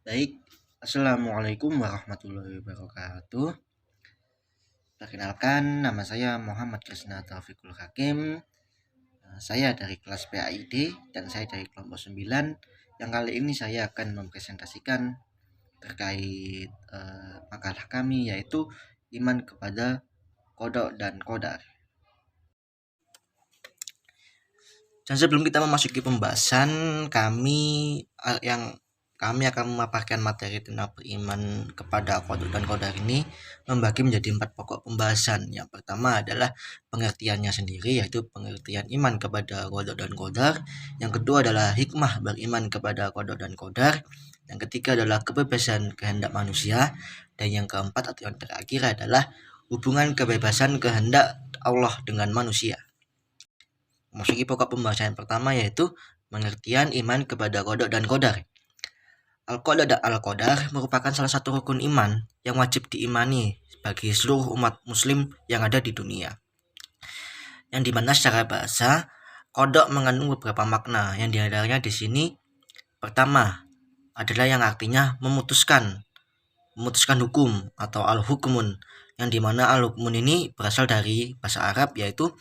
Baik, Assalamualaikum warahmatullahi wabarakatuh. Perkenalkan, nama saya Muhammad Krisna Taufikul Hakim. Saya dari kelas PAID dan saya dari kelompok 9. Yang kali ini saya akan mempresentasikan terkait makalah kami, yaitu iman kepada qada dan qadar. Dan sebelum kita memasuki pembahasan, kami akan memaparkan materi tentang beriman kepada qada dan qadar ini membagi menjadi 4 pokok pembahasan. Yang pertama adalah pengertiannya sendiri, yaitu pengertian iman kepada qada dan qadar. Yang kedua adalah hikmah beriman kepada qada dan qadar. Yang ketiga adalah kebebasan kehendak manusia. Dan yang keempat atau yang terakhir adalah hubungan kebebasan kehendak Allah dengan manusia. Memasuki pokok pembahasan yang pertama, yaitu pengertian iman kepada qada dan qadar. Al-qada dan al-qadar merupakan salah satu rukun iman yang wajib diimani bagi seluruh umat muslim yang ada di dunia. Yang dimana secara bahasa, qada mengandung beberapa makna. Yang diantaranya di sini, pertama adalah yang artinya memutuskan hukum atau al-hukmun. Yang dimana al-hukmun ini berasal dari bahasa Arab, yaitu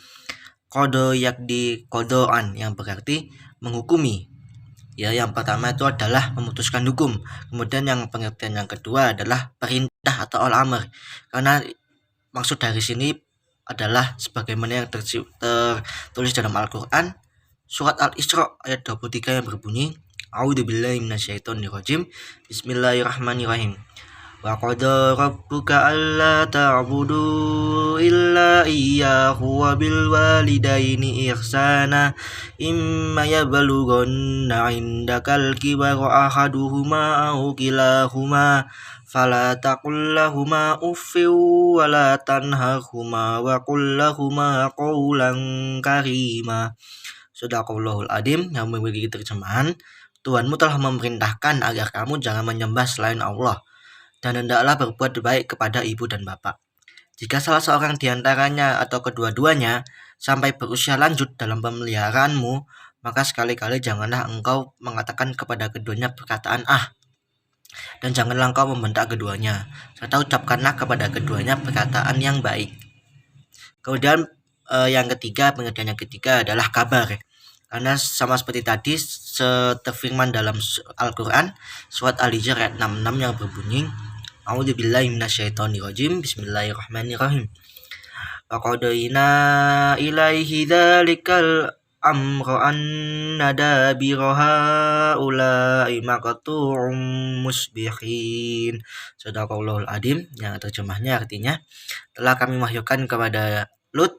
qada yakdi qadaan, yang berarti menghukumi. Ya, yang pertama itu adalah memutuskan hukum. Kemudian yang pengertian yang kedua adalah perintah atau al-amr. Karena maksud dari sini adalah sebagaimana yang tertulis dalam Al-Qur'an surat Al-Isra ayat 23 yang berbunyi, A'udzubillahi minasyaitonirrajim. Bismillahirrahmanirrahim. Wa qada rabbuka alla ta'budu illa iyyahu wa bil walidaini ihsana imma yablughanna 'indakal kibara ahaduhuma aw kilahuma fala taqul lahumā uffin wa la tanharhumā wa qul lahumā qawlan karīmā. Shadaqallahul Adzim. Yang memiliki terjemahan, Tuhanmu telah memerintahkan agar kamu jangan menyembah selain Allah, dan hendaklah berbuat baik kepada ibu dan bapak. Jika salah seorang di antaranya atau kedua-duanya sampai berusia lanjut dalam pemeliharaanmu, maka sekali-kali janganlah engkau mengatakan kepada keduanya perkataan dan janganlah engkau membentak keduanya, serta ucapkanlah kepada keduanya perkataan yang baik. Kemudian pengertian yang ketiga adalah kabar. Karena sama seperti tadi terfirman dalam Al-Qur'an surat Al-Hijr ayat 66 yang berbunyi, A'udzubillahi minasyaitonirrajim. Bismillahirrahmanirrahim. Wa qadaina ilaihi dzalikal amra anna dabira haula'i maqtu'um musbihin. Shadaqallahul Adzim. Yang terjemahnya artinya, telah kami wahyukan kepada Lut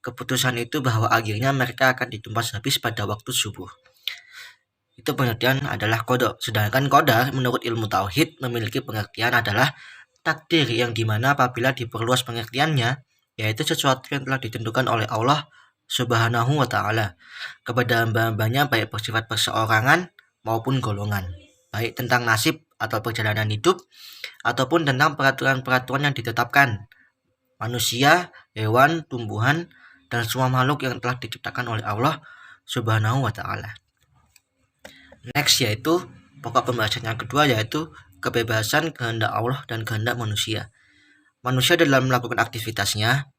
keputusan itu bahwa akhirnya mereka akan ditumpas habis pada waktu subuh. Itu pengertian adalah qada. Sedangkan qadar menurut ilmu tauhid memiliki pengertian adalah takdir, yang dimana apabila diperluas pengertiannya, yaitu sesuatu yang telah ditentukan oleh Allah Subhanahu wa ta'ala kepada hamba-hambanya, baik bersifat perseorangan maupun golongan, baik tentang nasib atau perjalanan hidup ataupun tentang peraturan-peraturan yang ditetapkan manusia, hewan, tumbuhan, dan semua makhluk yang telah diciptakan oleh Allah Subhanahu wa ta'ala. Next, yaitu pokok pembahasan yang kedua, yaitu kebebasan kehendak Allah dan kehendak manusia. Manusia dalam melakukan aktivitasnya,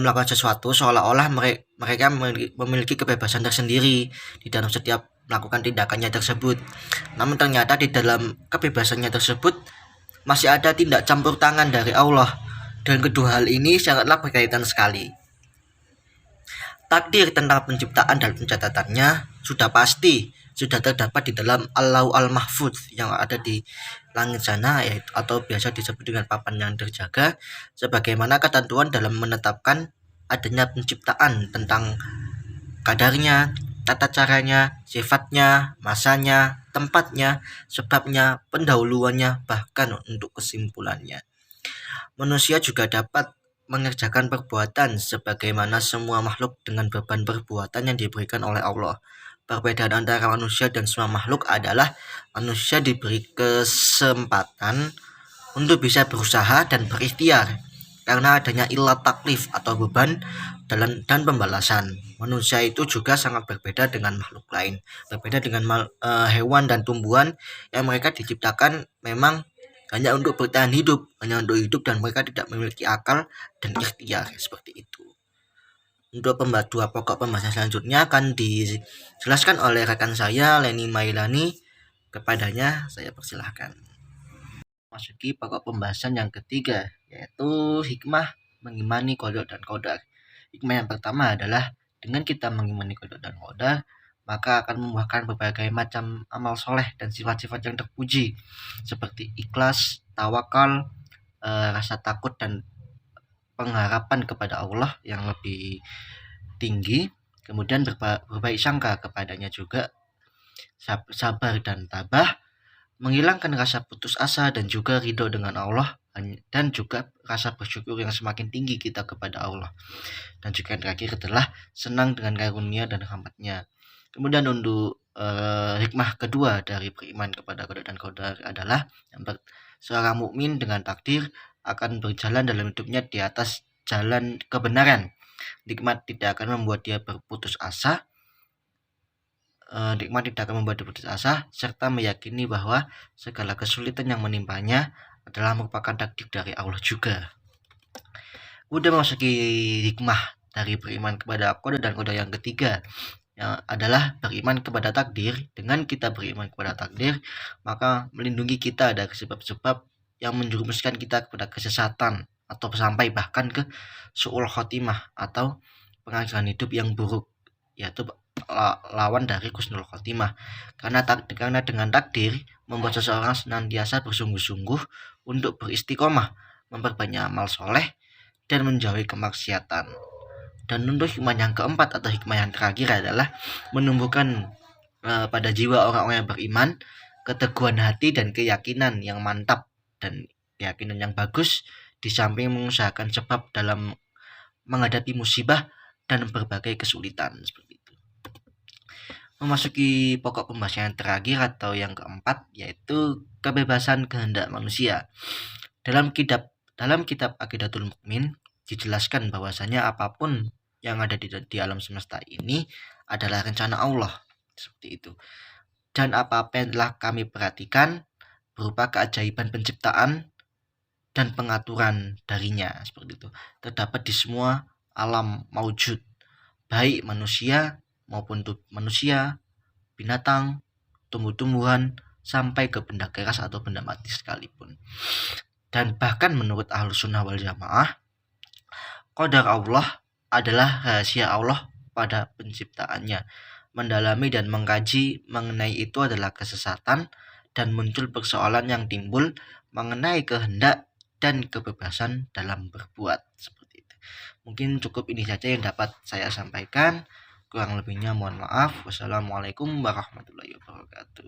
melakukan sesuatu seolah-olah mereka memiliki kebebasan tersendiri di dalam setiap melakukan tindakannya tersebut. Namun ternyata di dalam kebebasannya tersebut masih ada tindak campur tangan dari Allah, dan kedua hal ini sangatlah berkaitan sekali. Takdir tentang penciptaan dan pencatatannya sudah pasti sudah terdapat di dalam Al-Lauh Al-Mahfudz yang ada di langit sana, yaitu atau biasa disebut dengan papan yang terjaga, sebagaimana ketentuan dalam menetapkan adanya penciptaan tentang kadarnya, tata caranya, sifatnya, masanya, tempatnya, sebabnya, pendahuluannya, bahkan untuk kesimpulannya. Manusia juga dapat mengerjakan perbuatan sebagaimana semua makhluk dengan beban perbuatan yang diberikan oleh Allah. Perbedaan antara manusia dan semua makhluk adalah manusia diberi kesempatan untuk bisa berusaha dan berikhtiar karena adanya illat taklif atau beban dan pembalasan. Manusia itu juga sangat berbeda dengan makhluk lain, berbeda dengan hewan dan tumbuhan yang mereka diciptakan memang hanya untuk bertahan hidup, dan mereka tidak memiliki akal dan ikhtiar seperti itu. Untuk dua pokok pembahasan selanjutnya akan dijelaskan oleh rekan saya Leni Mailani. Kepadanya saya persilahkan. Masuki pokok pembahasan yang ketiga, yaitu hikmah mengimani qada dan qadar. Hikmah yang pertama adalah dengan kita mengimani qada dan qadar, maka akan membuahkan berbagai macam amal soleh dan sifat-sifat yang terpuji seperti ikhlas, tawakal, rasa takut dan pengharapan kepada Allah yang lebih tinggi, kemudian berbaik sangka kepadanya juga, sabar dan tabah, menghilangkan rasa putus asa dan juga ridho dengan Allah, dan juga rasa bersyukur yang semakin tinggi kita kepada Allah. Dan juga yang terakhir adalah senang dengan karunia dan rahmatnya. Kemudian untuk hikmah kedua dari beriman kepada qada dan qadar adalah seorang mukmin dengan takdir akan berjalan dalam hidupnya di atas jalan kebenaran. Nikmat tidak akan membuat dia berputus asa, serta meyakini bahwa segala kesulitan yang menimpanya adalah merupakan takdir dari Allah juga. Udah memasuki hikmah dari beriman kepada qada dan qadar yang ketiga, yang adalah beriman kepada takdir. Dengan kita beriman kepada takdir, maka melindungi kita dari sebab-sebab yang menjerumuskan kita kepada kesesatan atau sampai bahkan ke su'ul khotimah atau pengakhiran hidup yang buruk, yaitu lawan dari husnul khotimah. Karena dengan takdir membuat seseorang senantiasa bersungguh-sungguh untuk beristiqomah, memperbanyak amal soleh dan menjauhi kemaksiatan. Dan untuk hikmah yang keempat atau hikmah yang terakhir adalah menumbuhkan pada jiwa orang-orang yang beriman keteguhan hati dan keyakinan yang mantap dan keyakinan yang bagus, di samping mengusahakan sebab dalam menghadapi musibah dan berbagai kesulitan seperti itu. Memasuki pokok pembahasan yang terakhir atau yang keempat, yaitu kebebasan kehendak manusia. Dalam kitab Aqidatul Mukmin dijelaskan bahwasanya apapun yang ada di alam semesta ini adalah rencana Allah, seperti itu. Dan apa-apa yang telah kami perhatikan berupa keajaiban penciptaan dan pengaturan darinya, seperti itu, terdapat di semua alam maujud, baik manusia maupun manusia, binatang, tumbuh-tumbuhan, sampai ke benda keras atau benda mati sekalipun. Dan bahkan menurut Ahlus Sunnah wal Jamaah, qadar Allah adalah rahasia Allah pada penciptaannya. Mendalami dan mengkaji mengenai itu adalah kesesatan, dan muncul persoalan yang timbul mengenai kehendak dan kebebasan dalam berbuat, seperti itu. Mungkin cukup ini saja yang dapat saya sampaikan. Kurang lebihnya mohon maaf. Wassalamualaikum warahmatullahi wabarakatuh.